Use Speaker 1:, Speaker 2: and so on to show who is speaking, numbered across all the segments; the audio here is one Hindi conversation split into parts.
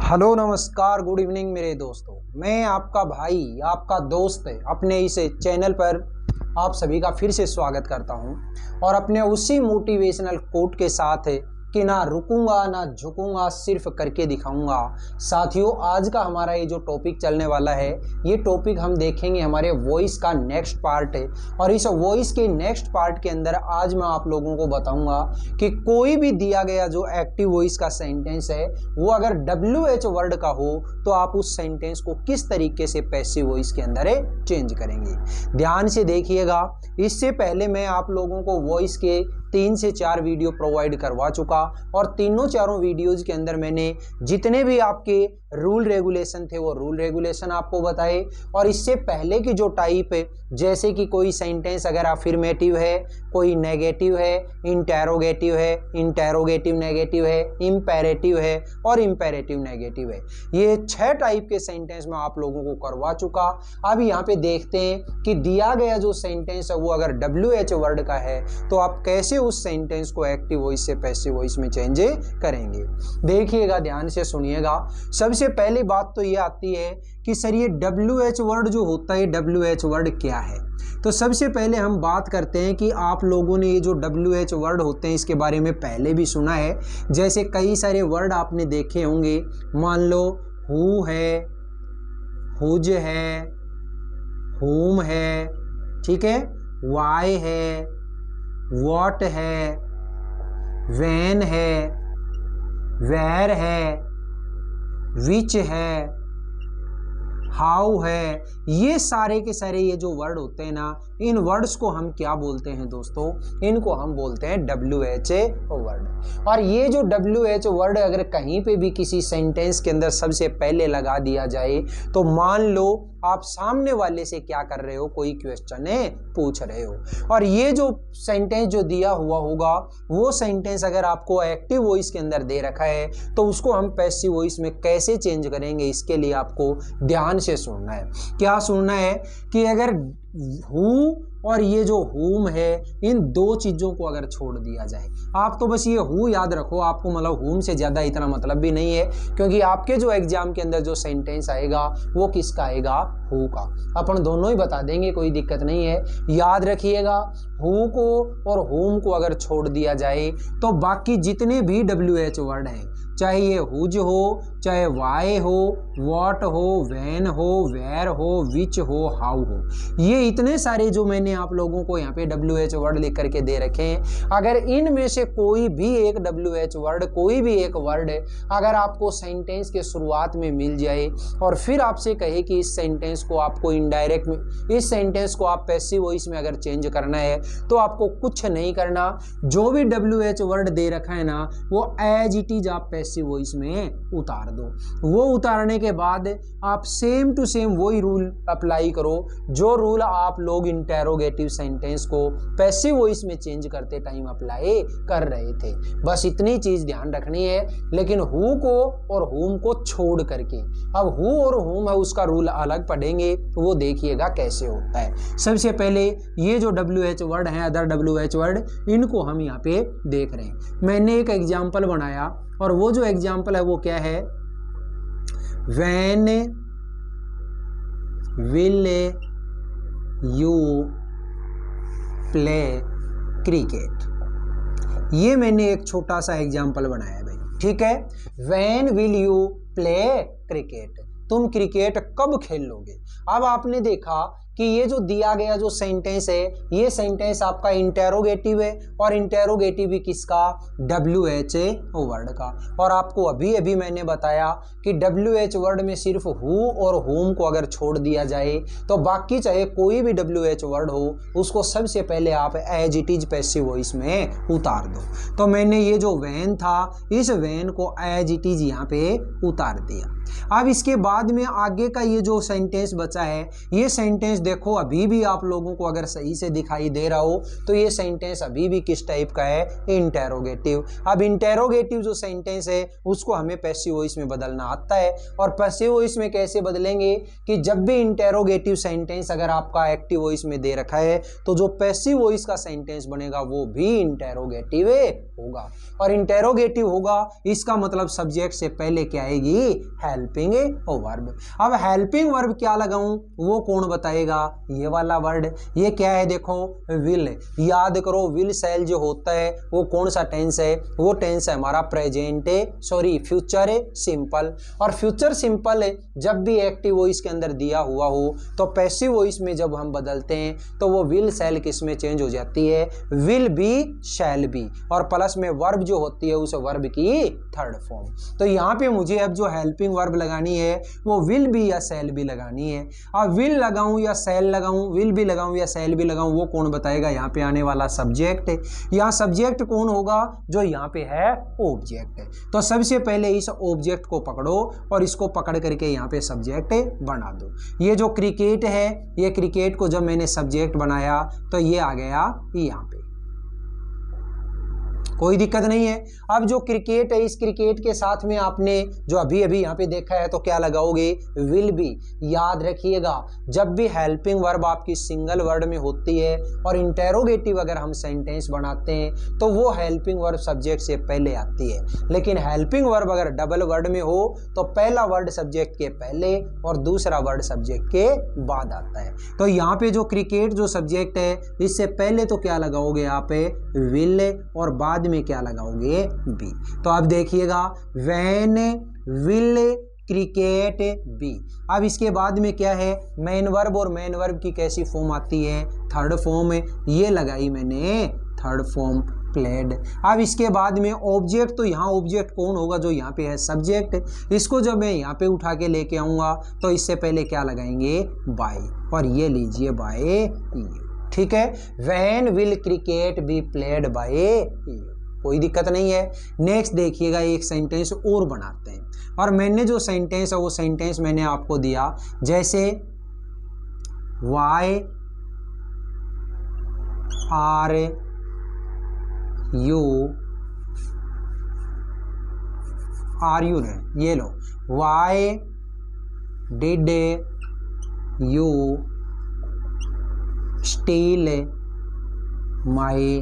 Speaker 1: हेलो नमस्कार गुड इवनिंग मेरे दोस्तों। मैं आपका भाई आपका दोस्त अपने इस चैनल पर आप सभी का फिर से स्वागत करता हूं और अपने उसी मोटिवेशनल कोट के साथ कि ना रुकूंगा ना झुकूंगा, सिर्फ करके दिखाऊंगा। साथियों, आज का हमारा ये जो टॉपिक चलने वाला है, ये टॉपिक हम देखेंगे हमारे वॉइस का नेक्स्ट पार्ट है। और इस वॉइस के नेक्स्ट पार्ट के अंदर आज मैं आप लोगों को बताऊंगा कि कोई भी दिया गया जो एक्टिव वॉइस का सेंटेंस है वो अगर WH वर्ड का हो तो आप उस सेंटेंस को किस तरीके से पैसिव वॉइस के अंदर चेंज करेंगे। ध्यान से देखिएगा। इससे पहले मैं आप लोगों को वॉइस के 3 से 4 वीडियो प्रोवाइड करवा चुका और तीनों चारों वीडियोज के अंदर मैंने जितने भी आपके रूल रेगुलेशन थे वो रूल रेगुलेशन आपको बताए। और इससे पहले की जो टाइप है, जैसे कि कोई सेंटेंस अगर अफर्मेटिव है, कोई नेगेटिव है, इंटेरोगेटिव है, इंटेरोगेटिव नेगेटिव है, इंपेरेटिव है और इंपेरेटिव नेगेटिव है, ये 6 टाइप के सेंटेंस मैं आप लोगों को करवा चुका। अब यहाँ पे देखते हैं कि दिया गया जो सेंटेंस है वो अगर WH वर्ड का है तो आप कैसे उस सेंटेंस को एक्टिव वॉइस से पैसिव वॉइस में चेंज करेंगे। देखिएगा, ध्यान से सुनिएगा। सबसे पहली बात तो ये आती है कि सर ये WH वर्ड जो होता है, WH वर्ड क्या है। तो सबसे पहले हम बात करते हैं कि आप लोगों ने ये जो WH वर्ड होते हैं इसके बारे में पहले भी सुना है। जैसे कई सारे वर्ड आपने देखे होंगे, मान लो हु है, हुज है, हुम है, ठीक है, वाई है, वॉट है, वैन है, वेयर है, विच है, हाउ है। ये सारे के सारे ये जो वर्ड होते हैं ना, इन वर्ड्स को हम क्या बोलते हैं दोस्तों, इनको हम बोलते हैं WH वर्ड। और ये जो WH वर्ड अगर कहीं पे भी किसी सेंटेंस के अंदर सबसे पहले लगा दिया जाए तो मान लो आप सामने वाले से क्या कर रहे हो, कोई क्वेश्चन पूछ रहे हो और ये जो सेंटेंस जो दिया हुआ होगा वो सेंटेंस अगर आपको एक्टिव वॉइस के अंदर दे रखा है तो उसको हम पैसिव वॉइस में कैसे चेंज करेंगे, इसके लिए आपको ध्यान से सुनना है। क्या सुनना है कि अगर हु और ये जो हुम है, इन दो चीज़ों को अगर छोड़ दिया जाए, आप तो बस ये हु याद रखो, आपको मतलब हुम से ज़्यादा इतना मतलब भी नहीं है, क्योंकि आपके जो एग्जाम के अंदर जो सेंटेंस आएगा वो किसका आएगा, हु का। अपन दोनों ही बता देंगे, कोई दिक्कत नहीं है। याद रखिएगा, हु को और हुम को अगर छोड़ दिया जाए तो बाकी जितने भी WH वर्ड हैं, चाहे ये हुज हो, चाहे वाई हो, वॉट हो, वैन हो, वेयर हो, विच हो, हाउ हो, ये इतने सारे जो मैंने आप लोगों को यहाँ पे WH वर्ड लिख करके दे रखे हैं, अगर इनमें से कोई भी एक WH वर्ड, कोई भी एक वर्ड अगर आपको सेंटेंस के शुरुआत में मिल जाए और फिर आपसे कहे कि इस सेंटेंस को आपको इनडायरेक्ट में, इस सेंटेंस को आप पैसिव वॉइस में अगर चेंज करना है तो आपको कुछ नहीं करना। जो भी WH वर्ड दे रखा है ना वो एज इट इज आप पैसिव वॉइस में उतार दो। वो उतारने के बाद आप सेम टू सेम वही रूल अप्लाई करो जो रूल आप लोग इंटेरोगेटिव सेंटेंस को पैसिव वॉइस में चेंज करते टाइम अप्लाई कर रहे थे। बस इतनी चीज ध्यान रखनी है, लेकिन हु को और हुम को छोड़ करके। अब हु और हुम है उसका रूल अलग पढ़ेंगे, वो देखिएगा कैसे होता है। सबसे पहले ये जो WH वर्ड है, अदर WH वर्ड, इनको हम यहाँ पे देख रहे हैं। मैंने एक एग्जाम्पल बनाया और वो जो एग्जाम्पल है वो क्या है, when will you play cricket. ये मैंने एक छोटा सा एग्जाम्पल बनाया भाई, ठीक है। When will you play cricket, तुम क्रिकेट कब खेलोगे। अब आपने देखा कि ये जो दिया गया जो सेंटेंस है, ये सेंटेंस आपका इंटेरोगेटिव है और इंटेरोगेटिव भी किसका, WH वर्ड का। और आपको अभी अभी मैंने बताया कि WH वर्ड में सिर्फ हु और हुम को अगर छोड़ दिया जाए तो बाकी चाहे कोई भी WH वर्ड हो उसको सबसे पहले आप as it is passive voice में उतार दो। तो मैंने ये जो वैन था, इस वैन को एज इट इज यहाँ पे उतार दिया। अब इसके बाद में आगे का ये जो सेंटेंस बचा है, ये सेंटेंस देखो अभी भी आप लोगों को अगर सही से दिखाई दे रहा हो तो ये सेंटेंस अभी भी किस टाइप का है, इंटेरोगेटिव। अब इंटेरोगेटिव जो सेंटेंस है उसको हमें पैसिव वॉइस में बदलना आता है। और पैसिव वॉइस में कैसे बदलेंगे कि जब भी इंटेरोगेटिव सेंटेंस अगर आपका एक्टिव वॉइस में दे रखा है तो जो पैसिव वॉइस का सेंटेंस बनेगा वो भी इंटेरोगेटिव होगा। और इंटेरोगेटिव होगा इसका मतलब सब्जेक्ट से पहले क्या आएगी, हेल्पिंग वर्ब। अब हेल्पिंग वर्ब क्या लगाऊं वो कौन बताएगा, ये वाला वर्ड। ये क्या है देखो, विल। याद करो विल सेल जो होता है वो कौन सा टेंस है, वो टेंस है हमारा प्रेजेंट सॉरी फ्यूचर सिंपल। और फ्यूचर सिंपल जब भी एक्टिव वॉइस के अंदर दिया हुआ हो तो पैसिव वॉइस में जब हम बदलते हैं तो वो विल सेल किस में चेंज हो जाती है, विल बी शैल बी, और प्लस में वर्ब जो होती है उस वर्ब की थर्ड फॉर्म। तो यहाँ पे मुझे अब जो हेल्पिंग वर्ब लगानी है वो विल बी या सेल बी लगानी है। अब विल लगाऊं या सेल लगाऊं, विल बी लगाऊं या सेल बी लगाऊं वो कौन बताएगा, यहाँ पे आने वाला सब्जेक्ट है। यहाँ सब्जेक्ट कौन होगा, जो यहाँ पे है ऑब्जेक्ट है। तो सबसे पहले इस ऑब्जेक्ट को पकड़ो और इसको पकड़ करके यहाँ पे सब्जेक्ट बना दो। ये जो क्रिकेट है, ये क्रिकेट को जब मैंने सब्जेक्ट बनाया तो ये आ गया यहाँ पे, कोई दिक्कत नहीं है। अब जो क्रिकेट है इस क्रिकेट के साथ में आपने जो अभी अभी यहाँ पे देखा है तो क्या लगाओगे, विल बी। याद रखिएगा जब भी हेल्पिंग वर्ब आपकी सिंगल वर्ड में होती है और इंटेरोगेटिव अगर हम सेंटेंस बनाते हैं तो वो हेल्पिंग वर्ब सब्जेक्ट से पहले आती है। लेकिन हेल्पिंग वर्ब अगर डबल वर्ड में हो तो पहला वर्ड सब्जेक्ट के पहले और दूसरा वर्ड सब्जेक्ट के बाद आता है। तो यहाँ पे जो क्रिकेट जो सब्जेक्ट है इससे पहले तो क्या लगाओगे यहाँ पे, विल, और बाद में क्या लगाओगे, बी। तो अब देखिएगा व्हेन विल क्रिकेट बी। अब इसके बाद में क्या है, मेन वर्ब, और मेन वर्ब की कैसी फॉर्म आती है, थर्ड फॉर्म। ये लगाई मैंने थर्ड फॉर्म प्लेड। अब इसके बाद में ऑब्जेक्ट, तो यहाँ ऑब्जेक्ट कौन होगा, जो यहाँ पे है सब्जेक्ट। इसको जब मैं यहाँ पे उठा के लेके आऊंगा तो इससे पहले क्या लगाएंगे, बाय, और ये लीजिए बाय यू। ठीक है, when will cricket be played by you, कोई दिक्कत नहीं है। नेक्स्ट देखिएगा एक सेंटेंस और बनाते हैं, और मैंने जो सेंटेंस है वो सेंटेंस मैंने आपको दिया, जैसे वाई आर यू ये लो, why did you steal my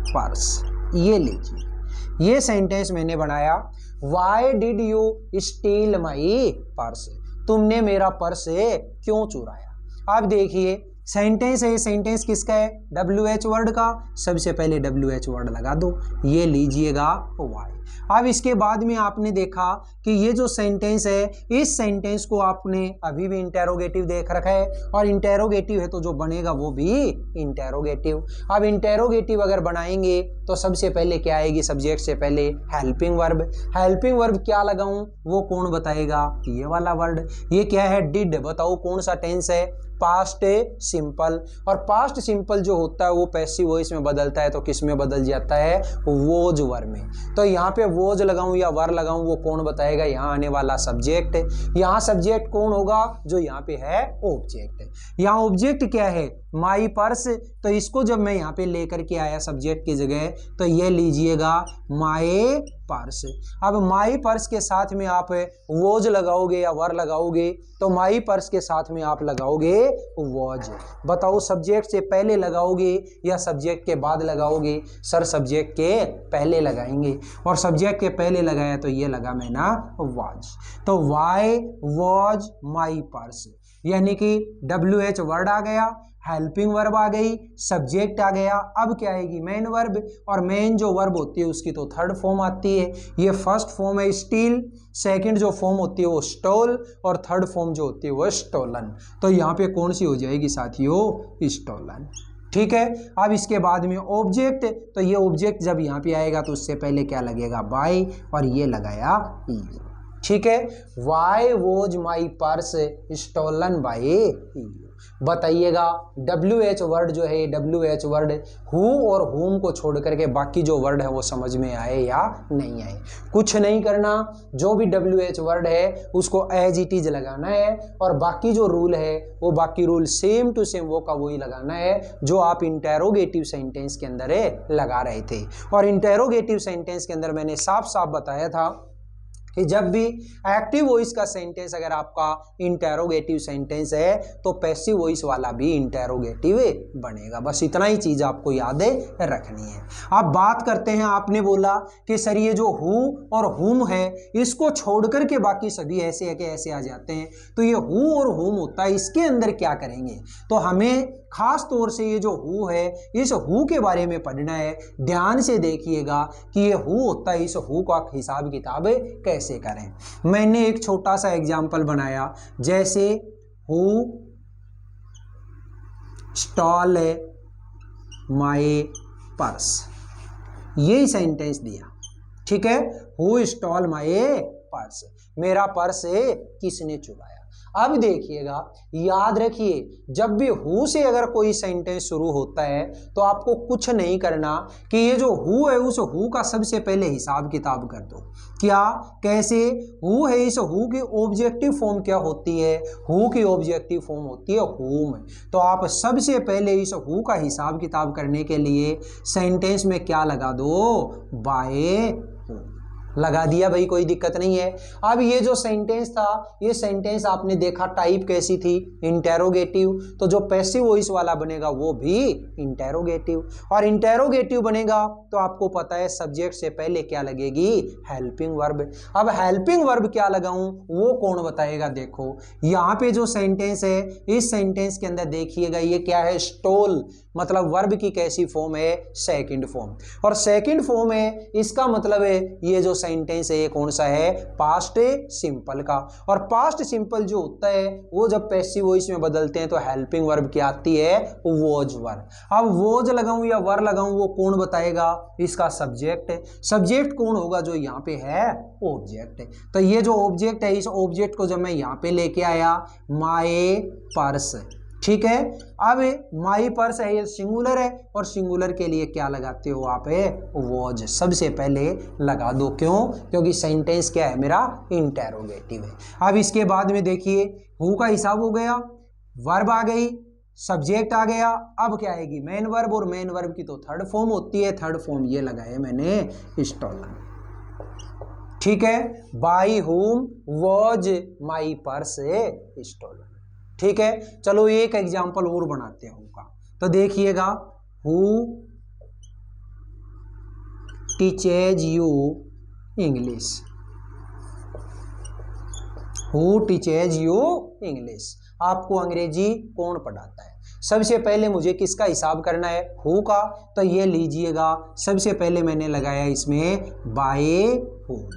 Speaker 1: purse. ये लीजिए, ये सेंटेंस मैंने बनाया, why did you steal my purse, तुमने मेरा पर्स क्यों चुराया। अब देखिए सेंटेंस है, सेंटेंस किसका है, WH वर्ड का। सबसे पहले WH वर्ड लगा दो, ये लीजिएगा वाई। अब इसके बाद में आपने देखा कि ये जो सेंटेंस है इस सेंटेंस को आपने अभी भी इंटेरोगेटिव देख रखा है, और इंटेरोगेटिव है तो जो बनेगा वो भी इंटेरोगेटिव। अब इंटेरोगेटिव अगर बनाएंगे तो सबसे पहले क्या आएगी, सब्जेक्ट से पहले हेल्पिंग वर्ब। हेल्पिंग वर्ब क्या लगाऊं वो कौन बताएगा, ये वाला वर्ड। ये क्या है, डिड। बताओ कौन सा टेंस है, पास्ट सिंपल। और पास्ट सिंपल जो होता है वो पैसिव वॉइस में बदलता है तो किस में बदल जाता है, वोज वर्ब में। तो यहाँ पे वोज लगाऊं या वर लगाऊं वो कौन बताएगा, यहाँ आने वाला सब्जेक्ट है। यहाँ सब्जेक्ट कौन होगा, जो यहाँ पे है ऑब्जेक्ट है। यहाँ ऑब्जेक्ट क्या है, माई पर्स। तो इसको जब मैं यहाँ पे लेकर के आया सब्जेक्ट की जगह तो ये लीजिएगा माई पर्स। अब माई पर्स के साथ में आप वोज लगाओगे या वर लगाओगे, तो माई पर्स के साथ में आप लगाओगे वॉज। बताओ सब्जेक्ट से पहले लगाओगे या सब्जेक्ट के बाद लगाओगे, सर सब्जेक्ट के पहले लगाएंगे, और सब्जेक्ट के पहले लगाया तो ये लगा मैं ना वॉज। तो वाई वॉज माई पर्स, यानी कि WH वर्ड आ गया, हेल्पिंग वर्ब आ गई, सब्जेक्ट आ गया। अब क्या आएगी, मेन वर्ब, और मेन जो वर्ब होती है उसकी तो थर्ड फॉर्म आती है। ये फर्स्ट फॉर्म है स्टील, सेकंड जो फॉर्म होती है वो स्टोल, और थर्ड फॉर्म जो होती है वो स्टोलन। तो यहाँ पे कौन सी हो जाएगी साथियों, स्टोलन। ठीक है, अब इसके बाद में ऑब्जेक्ट, तो ये ऑब्जेक्ट जब यहाँ पे आएगा तो उससे पहले क्या लगेगा, बाय, और ये लगाया यू। ठीक है, why was my purse stolen by you. बताइएगा WH वर्ड जो है, WH वर्ड हु और हुम को छोड़ करके बाकी जो वर्ड है वो समझ में आए या नहीं आए। कुछ नहीं करना, जो भी WH वर्ड है उसको एज इट इज लगाना है और बाकी जो रूल है वो बाकी रूल सेम टू सेम वो का वही लगाना है जो आप इंटेरोगेटिव सेंटेंस के अंदर लगा रहे थे। और इंटेरोगेटिव सेंटेंस के अंदर मैंने साफ साफ बताया था कि जब भी एक्टिव वॉइस का सेंटेंस अगर आपका इंटेरोगेटिव सेंटेंस है तो पैसिव वॉइस वाला भी इंटेरोगेटिव बनेगा। बस इतना ही चीज आपको याद रखनी है। अब बात करते हैं, आपने बोला कि सर ये जो हु और हुम है इसको छोड़ करके बाकी सभी ऐसे है कि ऐसे आ जाते हैं, तो ये हु और हुम होता है, इसके अंदर क्या करेंगे? तो हमें खास तौर से ये जो हु है इस हु के बारे में पढ़ना है। ध्यान से देखिएगा कि ये हु होता है, इस हु का हिसाब किताब कैसे करें। मैंने एक छोटा सा एग्जाम्पल बनाया, जैसे हु स्टॉल माय पर्स, यही सेंटेंस दिया, ठीक है। हु स्टॉल माय पर्स, मेरा पर्स किसने चुराया। अब देखिएगा, याद रखिए, जब भी हु से अगर कोई सेंटेंस शुरू होता है तो आपको कुछ नहीं करना कि ये जो हु है उस हु का सबसे पहले हिसाब किताब कर दो। क्या, कैसे? हु है, इस हु की ऑब्जेक्टिव फॉर्म क्या होती है? हु की ऑब्जेक्टिव फॉर्म होती है हुम। तो आप सबसे पहले इस हु का हिसाब किताब करने के लिए सेंटेंस में क्या लगा दो? बाय लगा दिया भाई, कोई दिक्कत नहीं है। अब ये जो सेंटेंस था, ये सेंटेंस आपने देखा टाइप कैसी थी? इंटेरोगेटिव। तो जो पैसिव वॉइस वाला बनेगा वो भी इंटेरोगेटिव, और इंटेरोगेटिव बनेगा तो आपको पता है सब्जेक्ट से पहले क्या लगेगी? Helping verb. अब हेल्पिंग वर्ब क्या लगाऊं वो कौन बताएगा? देखो यहाँ पे जो सेंटेंस है, इस सेंटेंस के अंदर देखिएगा ये क्या है? स्टोल, मतलब वर्ब की कैसी फॉर्म है? Second form. और सेकंड फॉर्म है, इसका मतलब है ये जो सेंटेंस है ये कौन सा है? पास्ट सिंपल का। और पास्ट सिंपल जो होता है वो जब पैसिव वॉइस में बदलते हैं तो हेल्पिंग वर्ब क्या आती है? Was verb. अब वॉज लगाऊं या वर लगाऊं वो कौन बताएगा? इसका सब्जेक्ट। सब्जेक्ट कौन होगा? जो यहाँ पे है ऑब्जेक्ट। तो ये जो ऑब्जेक्ट है, इस ऑब्जेक्ट को जब मैं यहाँ पे लेके आया, माय पर्स, ठीक है। अब माई पर्स है, ये सिंगुलर है, और सिंगुलर के लिए क्या लगाते हो आप? वॉज सबसे पहले लगा दो। क्यों? क्योंकि सेंटेंस क्या है मेरा? इंटेरोगेटिव है। अब इसके बाद में देखिए, हु का हिसाब हो गया, वर्ब आ गई, सब्जेक्ट आ गया, अब क्या आएगी? मेन वर्ब, और मेन वर्ब की तो थर्ड फॉर्म होती है। थर्ड फॉर्म ये लगाए मैंने स्टॉलन, ठीक है। By whom was my purse stolen, ठीक है। चलो एक एग्जाम्पल और बनाते हैं हु का। तो देखिएगा, who teaches you English, who teaches you English, आपको अंग्रेजी कौन पढ़ाता है? सबसे पहले मुझे किसका हिसाब करना है? हु का। तो ये लीजिएगा, सबसे पहले मैंने लगाया इसमें बाय हुम,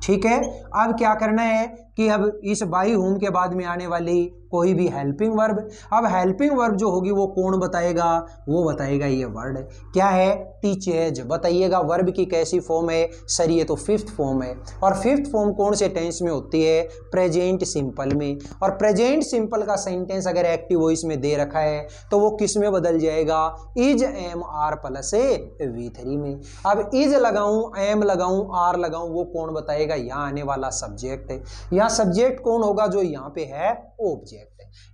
Speaker 1: ठीक है। अब क्या करना है कि अब इस बाय हुम के बाद में आने वाली कोई भी हेल्पिंग वर्ब। अब हेल्पिंग वर्ब जो होगी वो कौन बताएगा? वो बताएगा ये वर्ड क्या है? टीचेज। बताइएगा वर्ब की कैसी फॉर्म है? सर ये तो फिफ्थ फॉर्म है। और फिफ्थ फॉर्म कौन से टेंस में होती है? प्रेजेंट सिंपल में। और प्रेजेंट सिंपल का सेंटेंस अगर एक्टिव वॉइस में दे रखा है तो वो किस में बदल जाएगा? Is M R plus V3 में। अब इज लगाऊं, एम लगाऊं, आर लगाऊं, वो कौन बताएगा? यहाँ आने वाला सब्जेक्ट है। यहाँ सब्जेक्ट कौन होगा? जो यहाँ पे है ऑब्जेक्ट।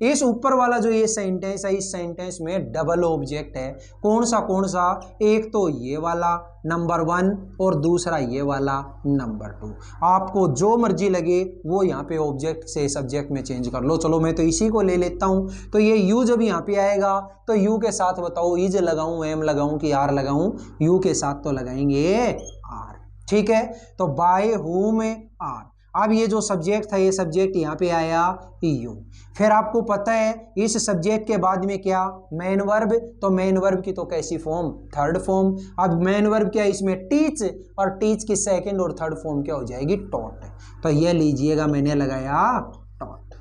Speaker 1: इस ऊपर वाला जो ये सेंटेंस है, इस सेंटेंस में डबल ऑब्जेक्ट है। कौन सा कौन सा? एक तो ये वाला नंबर 1 और दूसरा ये वाला नंबर 2। आपको जो मर्जी लगे वो यहाँ पे ऑब्जेक्ट से सब्जेक्ट में चेंज कर लो। चलो मैं तो इसी को ले लेता हूँ। तो ये यू जब यहाँ पे आएगा तो यू के साथ बताओ इज लगाऊं, एम लगाऊं कि आर लगाऊं? यू के साथ तो लगाएंगे आर, ठीक है। तो बाय हुम आर। अब ये जो सब्जेक्ट था, ये सब्जेक्ट यहाँ पे आया यू। फिर आपको पता है इस सब्जेक्ट के बाद में क्या? Main verb. तो मेन वर्ब की तो कैसी फॉर्म? Third form. अब मेन वर्ब क्या है इसमें? टीच, और टीच की सेकंड और थर्ड फॉर्म क्या हो जाएगी? टॉट। तो ये लीजिएगा मैंने लगाया टॉट,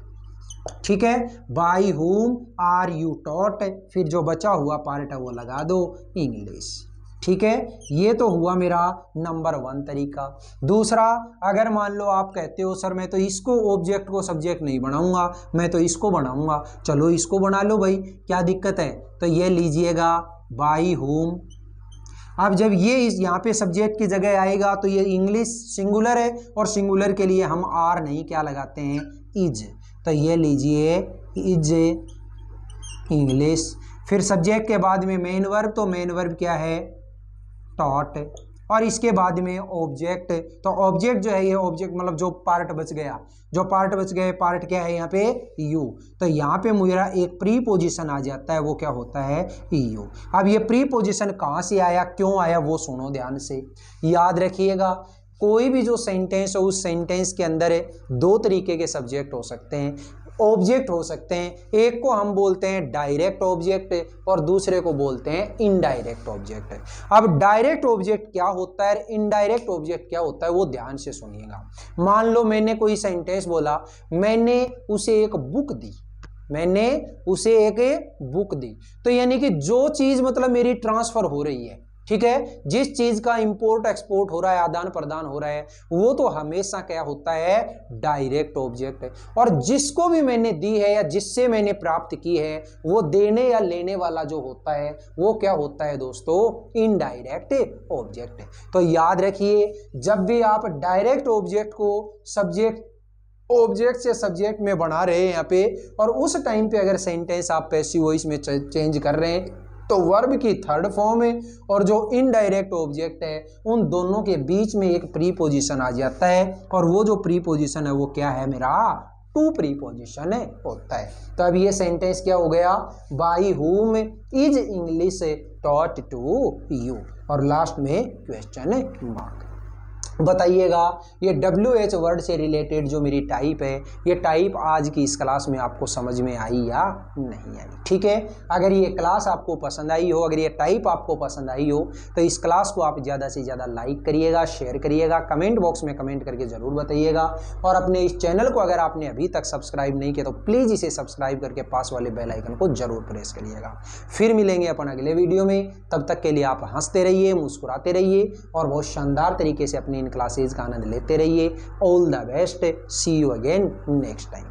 Speaker 1: ठीक है। By whom are you taught. फिर जो बचा हुआ पार्ट है वो लगा दो इंग्लिश, ठीक है, ये तो हुआ मेरा नंबर 1 तरीका। दूसरा, अगर मान लो आप कहते हो सर मैं तो इसको ऑब्जेक्ट को सब्जेक्ट नहीं बनाऊंगा, मैं तो इसको बनाऊंगा, चलो इसको बना लो भाई, क्या दिक्कत है। तो ये लीजिएगा बाई होम। अब जब ये यहाँ पे सब्जेक्ट की जगह आएगा तो ये इंग्लिश सिंगुलर है, और सिंगुलर के लिए हम आर नहीं क्या लगाते हैं, इज। तो ये लीजिए इज इंग्लिश। फिर सब्जेक्ट के बाद में मेन वर्ब, तो मेन वर्ब क्या है, टॉट। और इसके बाद में ऑब्जेक्ट, तो ऑब्जेक्ट जो है ये ऑब्जेक्ट मतलब जो पार्ट बच गया, जो पार्ट बच गए, पार्ट क्या है यहाँ पे, यू। तो यहाँ पे मेरा एक प्री पोजिशन आ जाता है, वो क्या होता है, यू। अब ये प्री पोजिशन कहाँ से आया, क्यों आया, वो सुनो ध्यान से, याद रखिएगा। कोई भी जो सेंटेंस हो, उस सेंटेंस के अंदर 2 तरीके के सब्जेक्ट हो सकते हैं, ऑब्जेक्ट हो सकते हैं। एक को हम बोलते हैं डायरेक्ट ऑब्जेक्ट और दूसरे को बोलते हैं इनडायरेक्ट ऑब्जेक्ट। अब डायरेक्ट ऑब्जेक्ट क्या होता है, इनडायरेक्ट ऑब्जेक्ट क्या होता है, वो ध्यान से सुनिएगा। मान लो मैंने कोई सेंटेंस बोला, मैंने उसे एक बुक दी, मैंने उसे एक बुक दी, तो यानी कि जो चीज मतलब मेरी ट्रांसफर हो रही है, ठीक है, जिस चीज का इंपोर्ट एक्सपोर्ट हो रहा है, आदान प्रदान हो रहा है, वो तो हमेशा क्या होता है, डायरेक्ट ऑब्जेक्ट। और जिसको भी मैंने दी है या जिससे मैंने प्राप्त की है, वो देने या लेने वाला जो होता है, वो क्या होता है दोस्तों, इनडायरेक्ट ऑब्जेक्ट। तो याद रखिए, जब भी आप डायरेक्ट ऑब्जेक्ट को सब्जेक्ट, ऑब्जेक्ट से सब्जेक्ट में बना रहे हैं यहाँ पे, और उस टाइम पे अगर सेंटेंस आप पैसिव वॉइस में चेंज कर रहे हैं, तो वर्ब की थर्ड फॉर्म है, और जो इनडायरेक्ट ऑब्जेक्ट है उन दोनों के बीच में एक प्रीपोजिशन आ जाता है, और वो जो प्रीपोजिशन है वो क्या है, मेरा टू प्रीपोजिशन है होता है। तो अब ये सेंटेंस क्या हो गया, by whom is English taught to you, और लास्ट में क्वेश्चन मार्क। बताइएगा ये WH वर्ड से रिलेटेड जो मेरी टाइप है, ये टाइप आज की इस क्लास में आपको समझ में आई या नहीं आई, ठीक है। अगर ये क्लास आपको पसंद आई हो, अगर ये टाइप आपको पसंद आई हो, तो इस क्लास को आप ज़्यादा से ज़्यादा लाइक करिएगा, शेयर करिएगा, कमेंट बॉक्स में कमेंट करके ज़रूर बताइएगा। और अपने इस चैनल को अगर आपने अभी तक सब्सक्राइब नहीं किया तो प्लीज़ इसे सब्सक्राइब करके पास वाले बेल आइकन को जरूर प्रेस करिएगा। फिर मिलेंगे अपन अगले वीडियो में, तब तक के लिए आप हंसते रहिए, मुस्कुराते रहिए, और बहुत शानदार तरीके से अपनी क्लासेज का आनंद लेते रहिए। All the best, see you again next time.